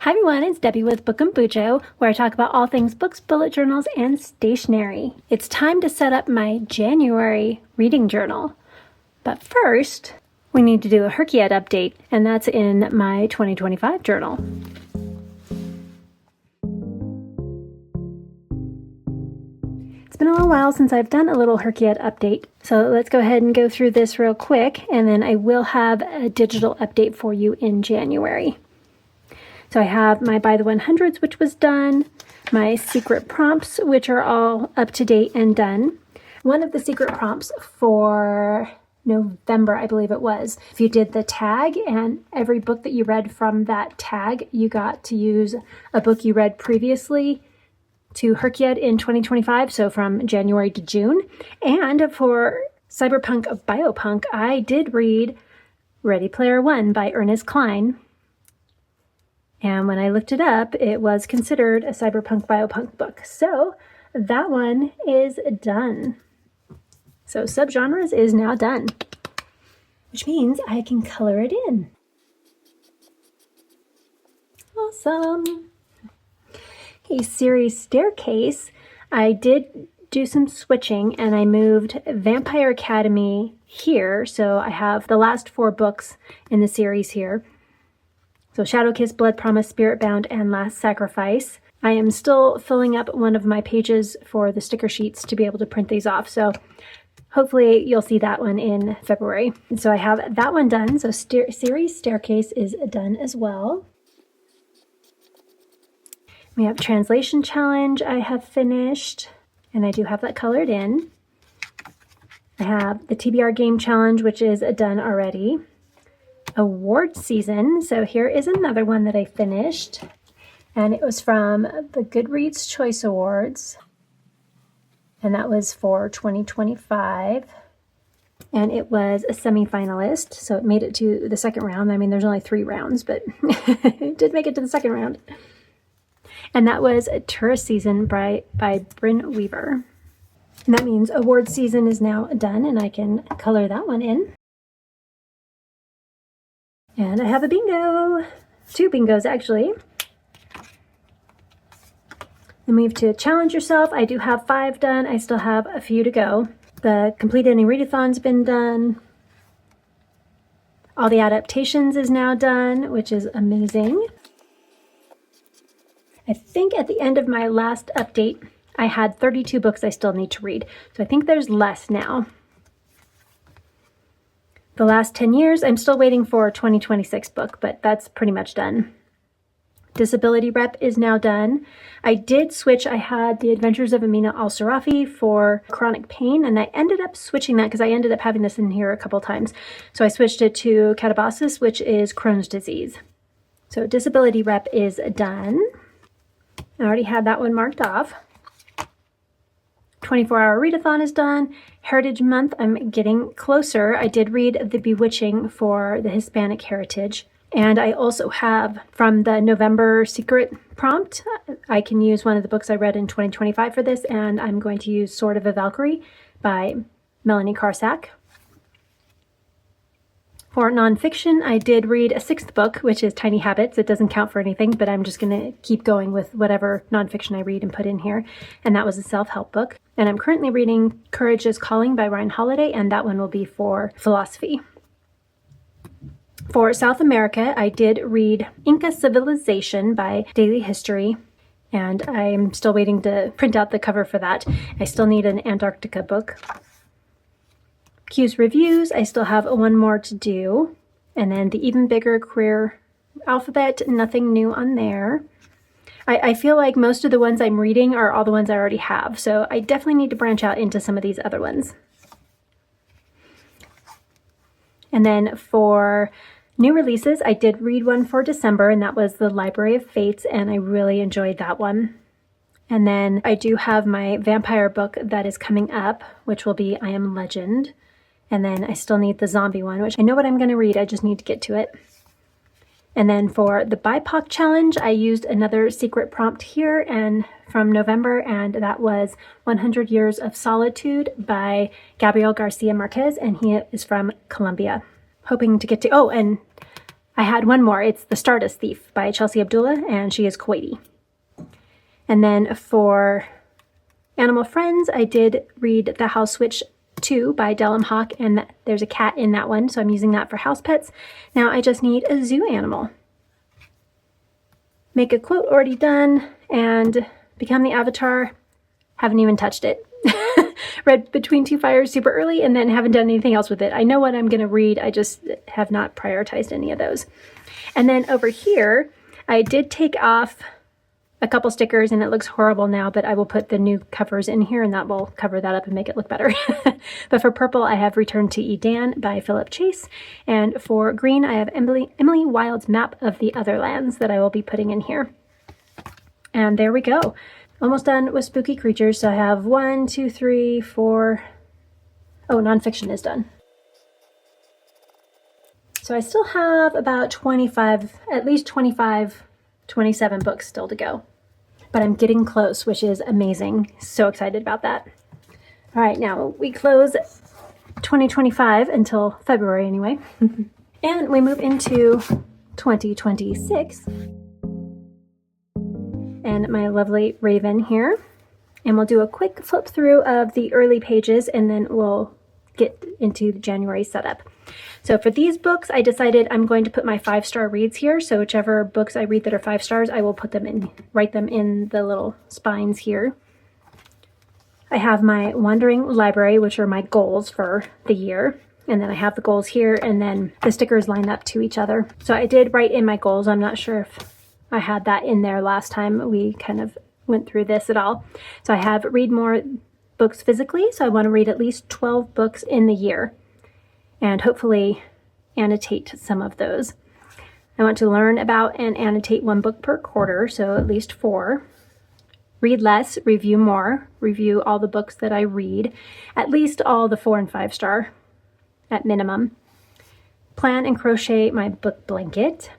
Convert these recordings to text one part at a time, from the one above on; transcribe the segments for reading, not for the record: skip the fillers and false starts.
Hi everyone, it's Debbie with Book and Bujo, where I talk about all things books, bullet journals, and stationery. It's time to set up my January reading journal. But first, we need to do a HRCYED update, and that's in my 2025 journal. It's been a little while since I've done a little HRCYED update, so let's go ahead and go through this real quick, and then I will have a digital update for you in January. So I have my By the 100s, which was done, my secret prompts, which are all up to date and done. One of the secret prompts for November, I believe it was, if you did the tag and every book that you read from that tag, you got to use a book you read previously to HRCYED in 2025, so from January to June. And for Cyberpunk Biopunk, I did read Ready Player One by Ernest Cline. And when I looked it up, it was considered a cyberpunk biopunk book. So that one is done. So subgenres is now done, which means I can color it in. Awesome. Okay, series Staircase. I did do some switching and I moved Vampire Academy here. So I have the last 4 books in the series here. So Shadow Kiss, Blood Promise, Spirit Bound, and Last Sacrifice. I am still filling up one of my pages for the sticker sheets to be able to print these off. So hopefully you'll see that one in February. And so I have that one done. So series Staircase is done as well. We have Translation Challenge I have finished, and I do have that colored in. I have the TBR Game Challenge, which is done already. Award season. So here is another one that I finished, and it was from the Goodreads Choice Awards, and that was for 2025, and it was a semi-finalist, so it made it to the second round. I mean, there's only 3 rounds, but it did make it to the second round, and that was Tourist Season by Bryn Weaver. And that means award season is now done, and I can color that one in. And I have a bingo, 2 bingos actually. Then move to Challenge Yourself. I do have 5 done. I still have a few to go. The Complete Any Readathon's been done. All the Adaptations is now done, which is amazing. I think at the end of my last update, I had 32 books I still need to read. So I think there's less now. The Last 10 Years, I'm still waiting for a 2026 book, but that's pretty much done. Disability Rep is now done. I did switch. I had The Adventures of Amina Al-Sarafi for Chronic Pain, and I ended up switching that because I ended up having this in here a couple times. So I switched it to Catabasis, which is Crohn's disease. So Disability Rep is done. I already had that one marked off. 24-hour readathon is done. Heritage Month, I'm getting closer. I did read The Bewitching for the Hispanic heritage. And I also have from the November secret prompt, I can use one of the books I read in 2025 for this, and I'm going to use Sword of a Valkyrie by Melanie Karsak. For nonfiction, I did read a 6th book, which is Tiny Habits. It doesn't count for anything, but I'm just going to keep going with whatever nonfiction I read and put in here. And that was a self-help book. And I'm currently reading Courage is Calling by Ryan Holiday, and that one will be for philosophy. For South America, I did read Inca Civilization by Daily History, and I'm still waiting to print out the cover for that. I still need an Antarctica book. Q's Reviews, I still have 1 more to do. And then the Even Bigger Queer Alphabet, nothing new on there. I feel like most of the ones I'm reading are all the ones I already have, so I definitely need to branch out into some of these other ones. And then for new releases, I did read one for December, and that was The Library of Fates, and I really enjoyed that one. And then I do have my vampire book that is coming up, which will be I Am Legend. And then I still need the zombie one, which I know what I'm going to read. I just need to get to it. And then for the BIPOC challenge, I used another secret prompt here and from November, and that was 100 Years of Solitude by Gabriel Garcia Marquez, and he is from Colombia. Hoping to get to, oh, and I had one more. It's The Stardust Thief by Chelsea Abdullah, and she is Kuwaiti. And then for Animal Friends, I did read The House Witch 2 by Dellum Hawk, and there's a cat in that one, so I'm using that for house pets. Now I just need a zoo animal. Make a quote, already done, and become the avatar. Haven't even touched it. Read Between Two Fires super early and then haven't done anything else with it. I know what I'm going to read. I just have not prioritized any of those. And then over here, I did take off a couple stickers and it looks horrible now, but I will put the new covers in here and that will cover that up and make it look better. But for purple, I have Return to Edan by Philip Chase. And for green, I have Emily Wilde's Map of the Other Lands that I will be putting in here. And there we go. Almost done with spooky creatures. So I have 1, 2, 3, 4. Oh, nonfiction is done. So I still have about 25, at least 25, 27 books still to go. But I'm getting close, which is amazing. So excited about that. All right, now we close 2025 until February anyway. And we move into 2026. And my lovely Raven here. And we'll do a quick flip through of the early pages and then we'll get into the January setup. So for these books, I decided I'm going to put my 5-star reads here. So whichever books I read that are 5 stars, I will put them in, write them in the little spines here. I have my Wandering Library, which are my goals for the year. And then I have the goals here and then the stickers line up to each other. So I did write in my goals. I'm not sure if I had that in there last time we kind of went through this at all. So I have read more books physically. So I want to read at least 12 books in the year and hopefully annotate some of those. I want to learn about and annotate 1 book per quarter, so at least 4. Read less, review more, review all the books that I read, at least all the 4 and 5 star at minimum. Plan and crochet my book blanket,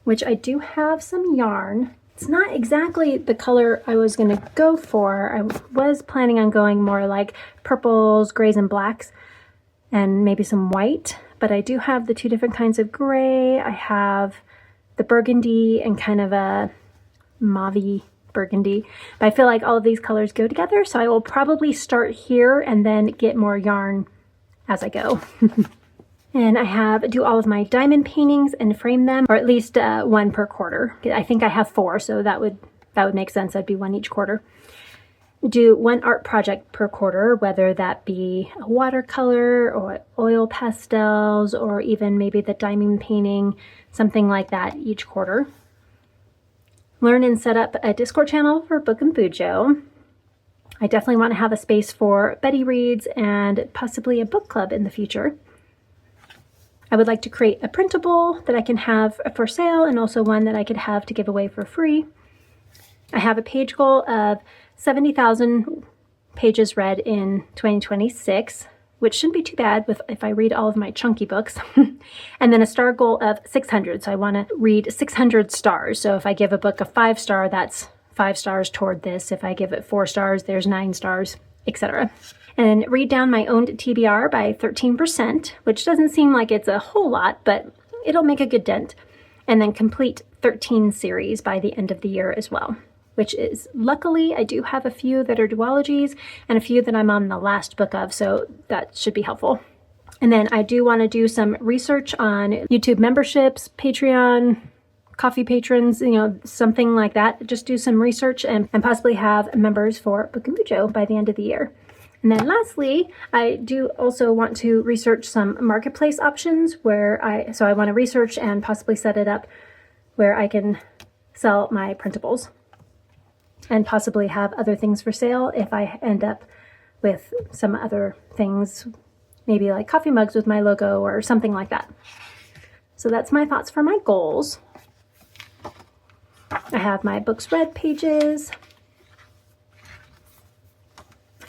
which I do have some yarn. It's not exactly the color I was going to go for. I was planning on going more like purples, grays, and blacks, and maybe some white, but I do have the 2 different kinds of gray. I have the burgundy and kind of a mauve burgundy, but I feel like all of these colors go together, so I will probably start here and then get more yarn as I go. And I do all of my diamond paintings and frame them, or at least 1 per quarter. I think I have 4, so that would make sense. That'd be 1 each quarter. Do 1 art project per quarter, whether that be a watercolor or oil pastels, or even maybe the diamond painting, something like that each quarter. Learn and set up a Discord channel for Book and Bujo. I definitely want to have a space for Betty Reads and possibly a book club in the future. I would like to create a printable that I can have for sale and also one that I could have to give away for free. I have a page goal of 70,000 pages read in 2026, which shouldn't be too bad if I read all of my chunky books. And then a star goal of 600. So I want to read 600 stars. So if I give a book a 5 star, that's 5 stars toward this. If I give it 4 stars, there's 9 stars, etc. And read down my owned TBR by 13%, which doesn't seem like it's a whole lot, but it'll make a good dent. And then complete 13 series by the end of the year as well, which is, luckily, I do have a few that are duologies and a few that I'm on the last book of, so that should be helpful. And then I do want to do some research on YouTube memberships, Patreon, coffee patrons, something like that. Just do some research and possibly have members for Book and Bujo by the end of the year. And then lastly, I do also want to research some marketplace options so I want to research and possibly set it up where I can sell my printables and possibly have other things for sale if I end up with some other things, maybe like coffee mugs with my logo or something like that. So that's my thoughts for my goals. I have my books read pages.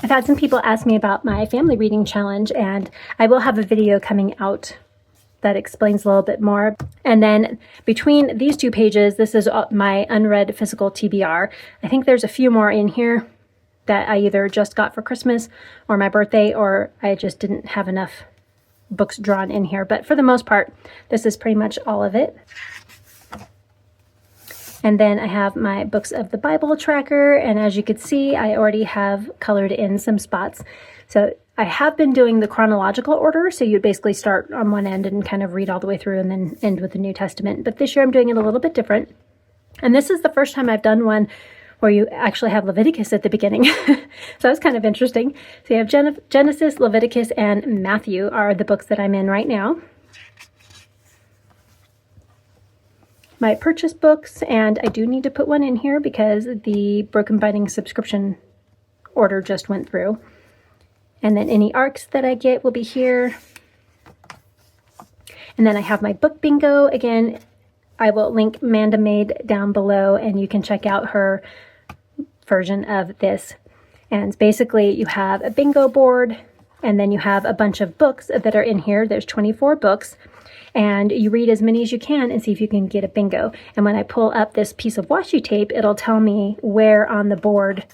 I've had some people ask me about my family reading challenge, and I will have a video coming out that explains a little bit more. And then between these 2 pages, this is my unread physical TBR. I think there's a few more in here that I either just got for Christmas or my birthday, or I just didn't have enough books drawn in here, but for the most part, this is pretty much all of it. And then I have my books of the Bible tracker, and as you can see, I already have colored in some spots. So I have been doing the chronological order, so you'd basically start on one end and kind of read all the way through and then end with the New Testament. But this year I'm doing it a little bit different. And this is the first time I've done one where you actually have Leviticus at the beginning. So that's kind of interesting. So you have Genesis, Leviticus, and Matthew are the books that I'm in right now. My purchase books, and I do need to put one in here because the Broken Binding subscription order just went through. And then any ARCs that I get will be here. And then I have my book bingo. Again, I will link Manda Made down below, and you can check out her version of this. And basically you have a bingo board, and then you have a bunch of books that are in here. There's 24 books, and you read as many as you can and see if you can get a bingo. And when I pull up this piece of washi tape, it'll tell me where on the board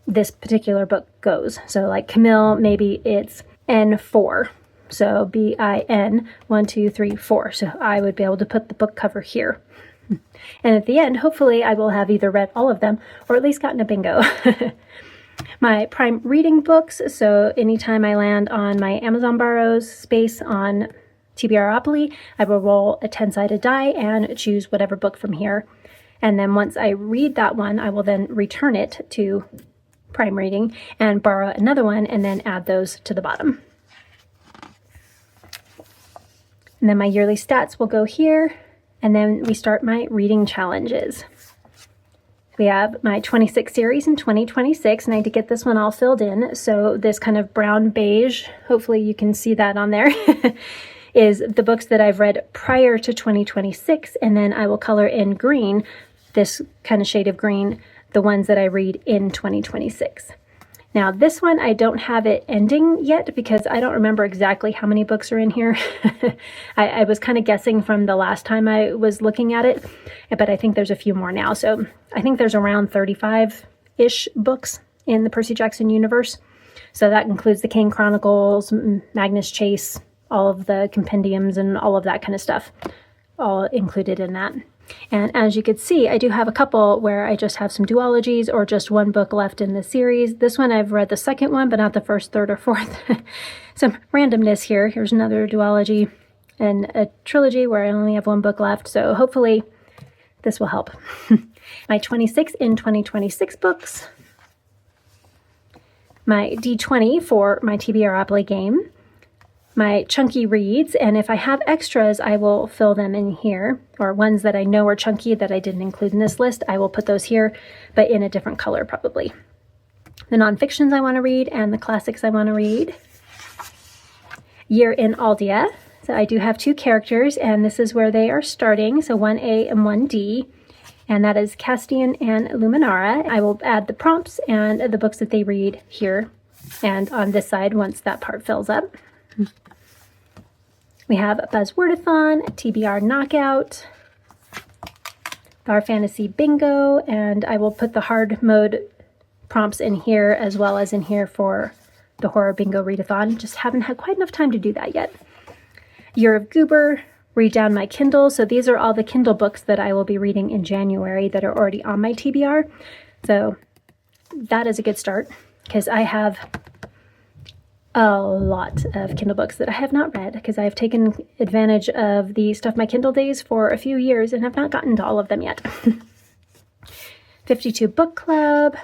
this particular book goes. So like Camille, maybe it's N4. So BIN 1, 2, 3, 4. So I would be able to put the book cover here. And at the end, hopefully I will have either read all of them or at least gotten a bingo. My Prime reading books. So anytime I land on my Amazon Borrows space on TBRopoly, I will roll a 10-sided die and choose whatever book from here. And then once I read that one, I will then return it to Prime Reading and borrow another one and then add those to the bottom. And then my yearly stats will go here, and then we start my reading challenges. We have my 26 series in 2026, and I had to get this one all filled in. So this kind of brown beige, hopefully you can see that on there, is the books that I've read prior to 2026, and then I will color in green, this kind of shade of green, the ones that I read in 2026. Now this one, I don't have it ending yet because I don't remember exactly how many books are in here. I was kind of guessing from the last time I was looking at it, but I think there's a few more now. So I think there's around 35-ish books in the Percy Jackson universe. So that includes the Kane Chronicles, Magnus Chase, all of the compendiums and all of that kind of stuff, all included in that. And as you can see, I do have a couple where I just have some duologies or just one book left in the series. This one I've read the second one, but not the first, third, or fourth. Some randomness here. Here's another duology and a trilogy where I only have one book left. So hopefully this will help. My 26 in 2026 books. My D20 for my TBRopoly game. My chunky reads, and if I have extras, I will fill them in here, or ones that I know are chunky that I didn't include in this list, I will put those here, but in a different color probably. The nonfictions I want to read and the classics I want to read. Year in Aldea. So I do have two characters, and this is where they are starting, so 1A and 1D, and that is Castian and Luminara. I will add the prompts and the books that they read here, and on this side once that part fills up. We have a Buzzwordathon, a TBR Knockout, our Fantasy Bingo, and I will put the hard mode prompts in here as well as in here for the Horror BiNGO Readathon. Just haven't had quite enough time to do that yet. Year of Goober, Read Down My Kindle. So these are all the Kindle books that I will be reading in January that are already on my TBR. So that is a good start because I have a lot of Kindle books that I have not read because I have taken advantage of the Stuff My Kindle days for a few years and have not gotten to all of them yet. 52 Book Club,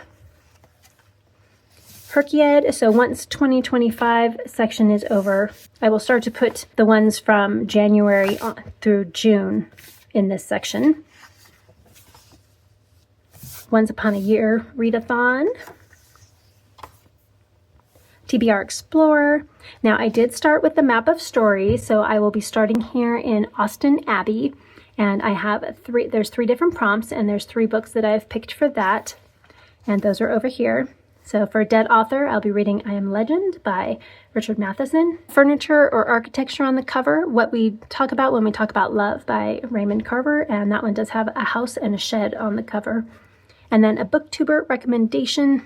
HRCYED. So once 2025 section is over, I will start to put the ones from January on through June in this section. Once Upon a Year Readathon. TBR Explorer. Now I did start with the Map of Stories, so I will be starting here in Austen Abbey, and I have there's three different prompts, and there's 3 books that I've picked for that, and those are over here. So for Dead Author, I'll be reading I Am Legend by Richard Matheson. Furniture or Architecture on the cover, What We Talk About When We Talk About Love by Raymond Carver, and that one does have a house and a shed on the cover. And then a BookTuber recommendation,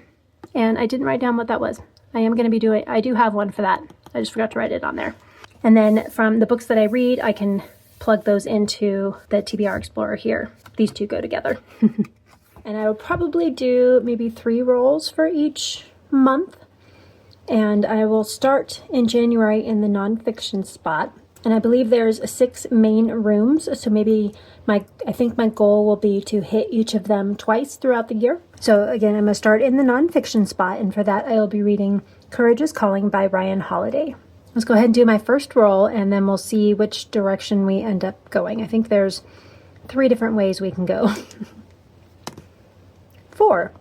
and I didn't write down what that was. I am going to be doing, I do have one for that. I just forgot to write it on there. And then from the books that I read, I can plug those into the TBR Explorer here. These two go together. And I will probably do maybe 3 rolls for each month. And I will start in January in the nonfiction spot. And I believe there's 6 main rooms. So maybe I think my goal will be to hit each of them twice throughout the year. So again, I'm going to start in the nonfiction spot. And for that, I will be reading Courage is Calling by Ryan Holiday. Let's go ahead and do my first roll, and then we'll see which direction we end up going. I think there's 3 different ways we can go. 4.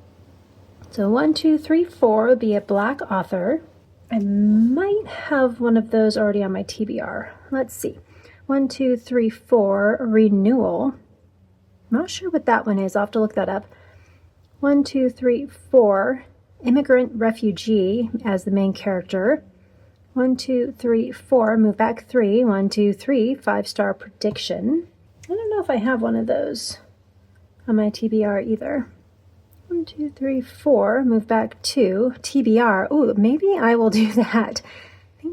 So 1, 2, 3, 4 would be a Black author. I might have one of those already on my TBR. Let's see. 1, 2, 3, 4, Renewal. Not sure what that one is. I'll have to look that up. 1, 2, 3, 4, Immigrant Refugee as the main character. 1, 2, 3, 4, move back 3. 1, 2, 3, 5-star prediction. I don't know if I have one of those on my TBR either. 1, 2, 3, 4, move back 2. TBR. Ooh, maybe I will do that.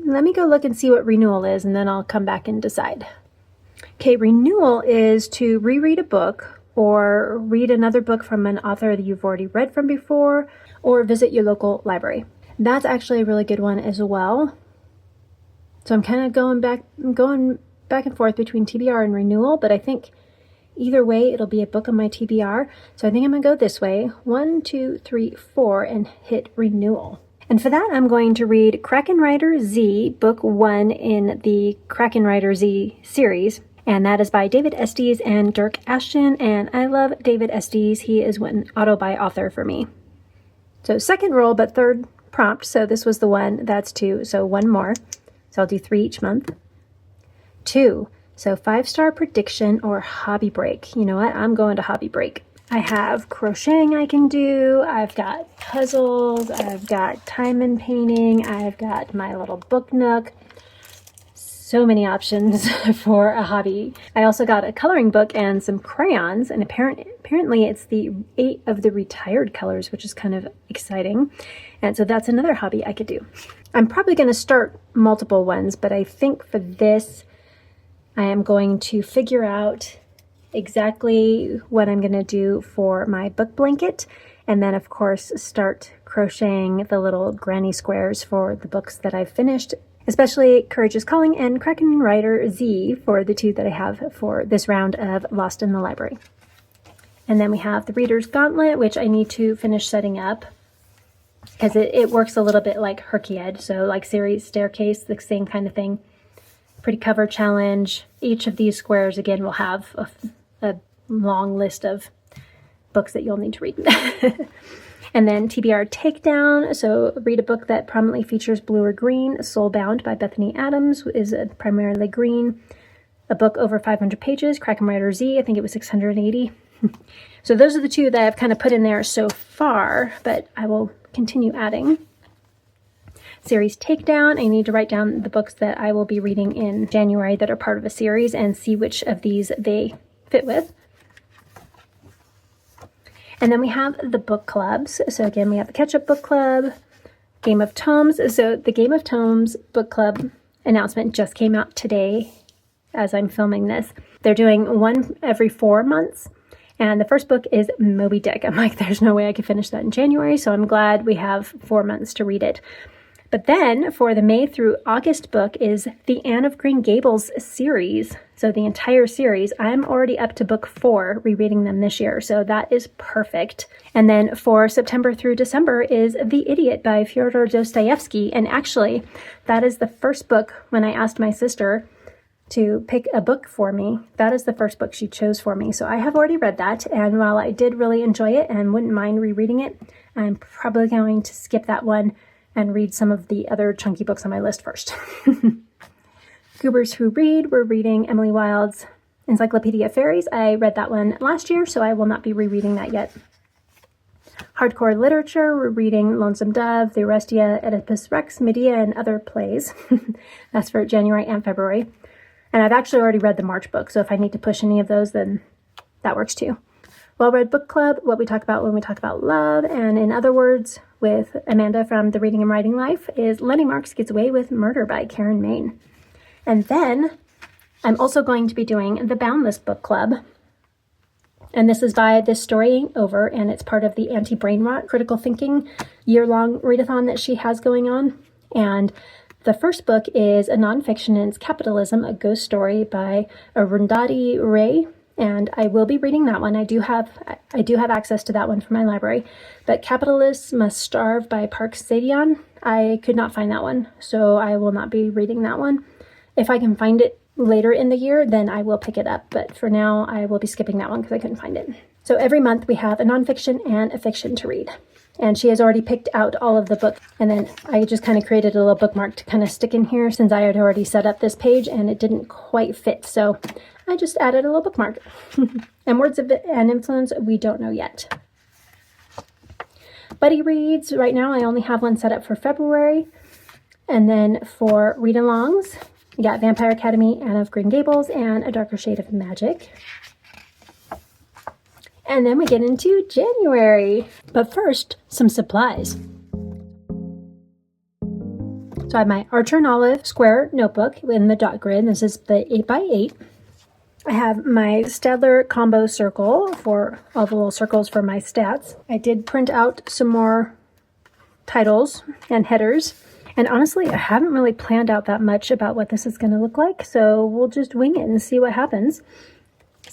Let me go look and see what renewal is, and then I'll come back and decide. Okay, renewal is to reread a book or read another book from an author that you've already read from before, or visit your local library. That's actually a really good one as well. So I'm kind of going back and forth between TBR and renewal, but I think either way it'll be a book on my TBR. So I think I'm gonna go this way, 1, 2, 3, 4, and hit renewal. And for that, I'm going to read Kraken Rider Z, book 1 in the Kraken Rider Z series. And that is by David Estes and Dirk Ashton. And I love David Estes. He is an auto-buy author for me. So second roll, but third prompt. So this was the one, that's 2. So 1 more. So I'll do 3 each month. 2. So 5-star prediction or hobby break. You know what? I'm going to hobby break. I have crocheting I can do. I've got puzzles. I've got time and painting. I've got my little book nook. So many options for a hobby. I also got a coloring book and some crayons, and apparently it's the 8 of the retired colors, which is kind of exciting. And so that's another hobby I could do. I'm probably going to start multiple ones, but I think for this, I am going to figure out exactly what I'm going to do for my book blanket, and then of course start crocheting the little granny squares for the books that I've finished, especially Courage is Calling and Kraken Rider Z for the 2 that I have for this round of Lost in the Library. And then we have the Reader's Gauntlet, which I need to finish setting up because it works a little bit like HRCYED, so like series staircase, the same kind of thing. Pretty cover challenge. Each of these squares again will have a long list of books that you'll need to read. And then TBR Takedown, so read a book that prominently features blue or green. Soulbound by Bethany Adams is primarily green. A book over 500 pages, Kraken Rider Z, I think it was 680. So those are the 2 that I've kind of put in there so far, but I will continue adding. Series Takedown, I need to write down the books that I will be reading in January that are part of a series and see which of these they fit with. And then we have the book clubs. So again, we have the Catch-Up Book Club, Game of Tomes. So the Game of Tomes book club announcement just came out today as I'm filming this. They're doing one every 4 months. And the first book is Moby Dick. I'm like, there's no way I could finish that in January. So I'm glad we have 4 months to read it. But then for the May through August book is the Anne of Green Gables series. So the entire series, I'm already up to book 4, rereading them this year. So that is perfect. And then for September through December is The Idiot by Fyodor Dostoevsky. And actually, that is the first book when I asked my sister to pick a book for me. That is the first book she chose for me. So I have already read that. And while I did really enjoy it and wouldn't mind rereading it, I'm probably going to skip that one and read some of the other chunky books on my list first. Goobers Who Read, we're reading Emily Wilde's Encyclopedia of Fairies. I read that one last year, so I will not be rereading that yet. Hardcore literature, we're reading Lonesome Dove, The Orestia, Oedipus Rex, Medea, and other plays. That's for January and February. And I've actually already read the March book, so if I need to push any of those, then that works too. Well-Read Book Club, what we talk about when we talk about love, and in other words, with Amanda from The Reading and Writing Life, is Lenny Marks Gets Away with Murder by Karen Main. And then I'm also going to be doing the Boundless Book Club. And this is by This Story Ain't Over, and it's part of the Anti-Brain Rot Critical Thinking year-long readathon that she has going on. And the first book is a nonfiction, and it's Capitalism, a Ghost Story by Arundhati Ray. And I will be reading that one. I do have access to that one from my library. But Capitalists Must Starve by Park Sadian, I could not find that one, so I will not be reading that one. If I can find it later in the year, then I will pick it up. But for now, I will be skipping that one because I couldn't find it. So every month we have a nonfiction and a fiction to read. And she has already picked out all of the books. And then I just kind of created a little bookmark to kind of stick in here since I had already set up this page and it didn't quite fit. So I just added a little bookmark. And Words of an Influence, we don't know yet. Buddy Reads, right now I only have one set up for February. And then for Readalongs, we got Vampire Academy, Anne of Green Gables, and A Darker Shade of Magic. And then we get into January. But first, some supplies. So I have my Archer and Olive square notebook in the dot grid. This is the 8x8. I have my Stadler combo circle for all the little circles for my stats. I did print out some more titles and headers. And honestly, I haven't really planned out that much about what this is going to look like. So we'll just wing it and see what happens.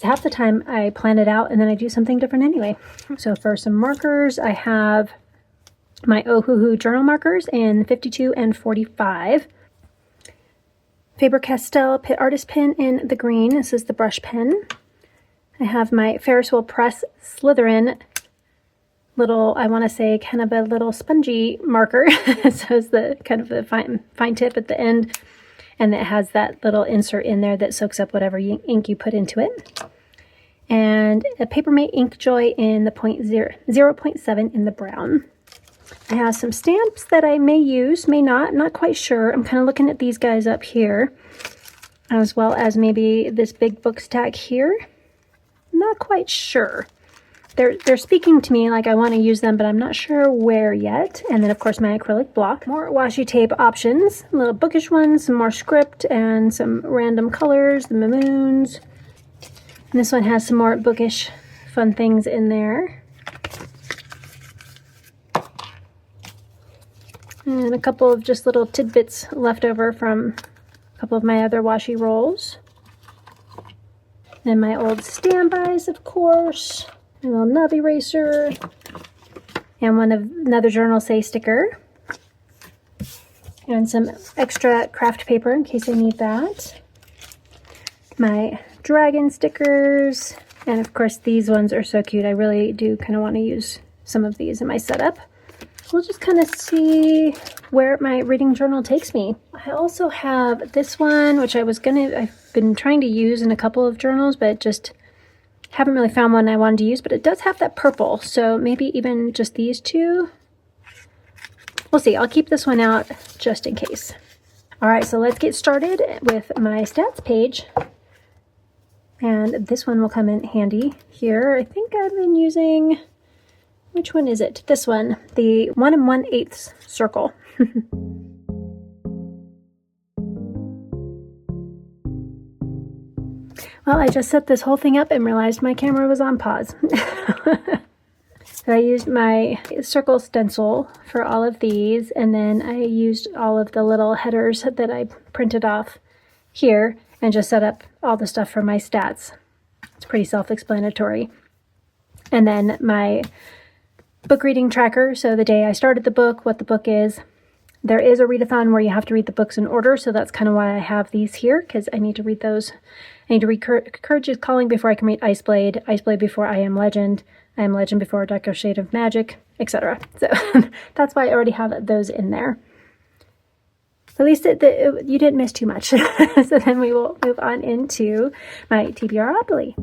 Half the time I plan it out and then I do something different anyway. So for some markers, I have my Ohuhu journal markers in 52 and 45. Faber-Castell Artist Pen in the green. This is the brush pen. I have my Ferris Wheel Press Slytherin little, I want to say kind of a little spongy marker. So it's the kind of a fine tip at the end. And it has that little insert in there that soaks up whatever ink you put into it. And a Papermate Ink Joy in the 0.7 in the brown. I have some stamps that I may use, may not. I'm not quite sure. I'm kind of looking at these guys up here, as well as maybe this big book stack here. Not quite sure. They're speaking to me like I want to use them, but I'm not sure where yet. And then, of course, my acrylic block. More washi tape options, little bookish ones, some more script, and some random colors, the mamoons. And this one has some more bookish fun things in there. And a couple of just little tidbits left over from a couple of my other washi rolls. Then my old standbys, of course. A little nub eraser, and another Journal Say sticker, and some extra craft paper in case I need that. My dragon stickers, and of course these ones are so cute. I really do kind of want to use some of these in my setup. We'll just kind of see where my reading journal takes me. I also have this one, which I've been trying to use in a couple of journals, but just haven't really found one I wanted to use, but it does have that purple, so maybe even just these two. We'll see. I'll keep this one out just in case. All right, so let's get started with my stats page. And this one will come in handy here. I think I've been using, which one is it? This one, the 1 1/8 circle. Well, I just set this whole thing up and realized my camera was on pause. So I used my circle stencil for all of these, and then I used all of the little headers that I printed off here and just set up all the stuff for my stats. It's pretty self-explanatory. And then my book reading tracker, so the day I started the book, what the book is. There is a readathon where you have to read the books in order, so that's kind of why I have these here, because I need to read those. I need to read Courage is Calling before I can read Iceblade, Iceblade before I Am Legend before Darker Shade of Magic, etc. So that's why I already have those in there. At least you didn't miss too much. So then we will move on into my TBRopoly.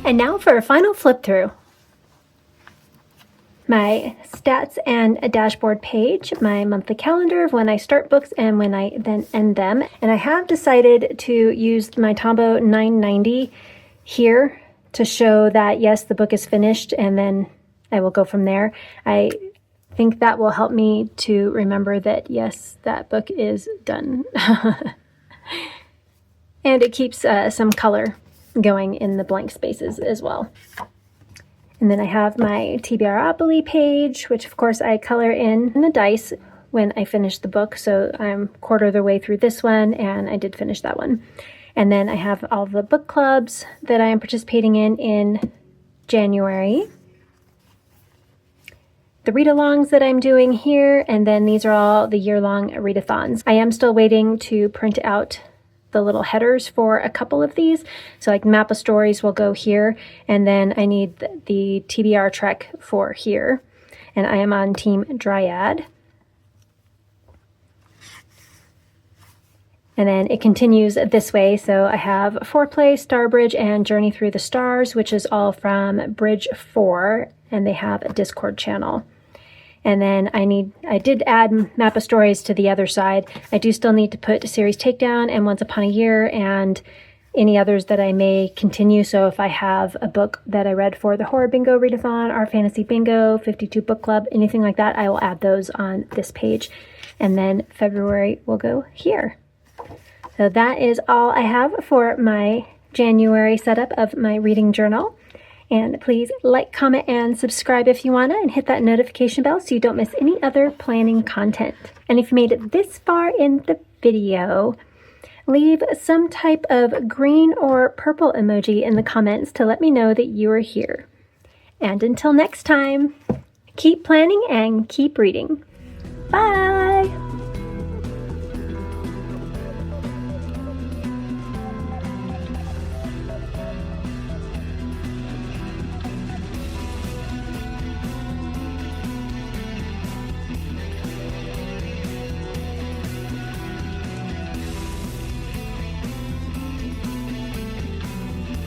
And now for a final flip through. My stats and a dashboard page, my monthly calendar of when I start books and when I then end them. And I have decided to use my Tombow 990 here to show that yes, the book is finished, and then I will go from there. I think that will help me to remember that yes, that book is done. And it keeps some color going in the blank spaces as well. And then I have my TBRopoly page, which of course I color in the dice when I finish the book. So I'm quarter of the way through this one, and I did finish that one. And then I have all the book clubs that I am participating in January. The read-alongs that I'm doing here, and then these are all the year-long readathons. I am still waiting to print out the little headers for a couple of these. So like Map of Stories will go here, and then I need the TBR Trek for here. And I am on Team Dryad. And then it continues this way. So I have Foreplay, Starbridge, and Journey Through the Stars, which is all from Bridge 4, and they have a Discord channel. And then I did add Map of Stories to the other side. I do still need to put Series Takedown and Once Upon a Year and any others that I may continue. So if I have a book that I read for the Horror Bingo Readathon, our Fantasy Bingo, 52 Book Club, anything like that, I will add those on this page. And then February will go here. So that is all I have for my January setup of my reading journal. And please like, comment, and subscribe if you want to, and hit that notification bell so you don't miss any other planning content. And if you made it this far in the video, leave some type of green or purple emoji in the comments to let me know that you are here. And until next time, keep planning and keep reading. Bye!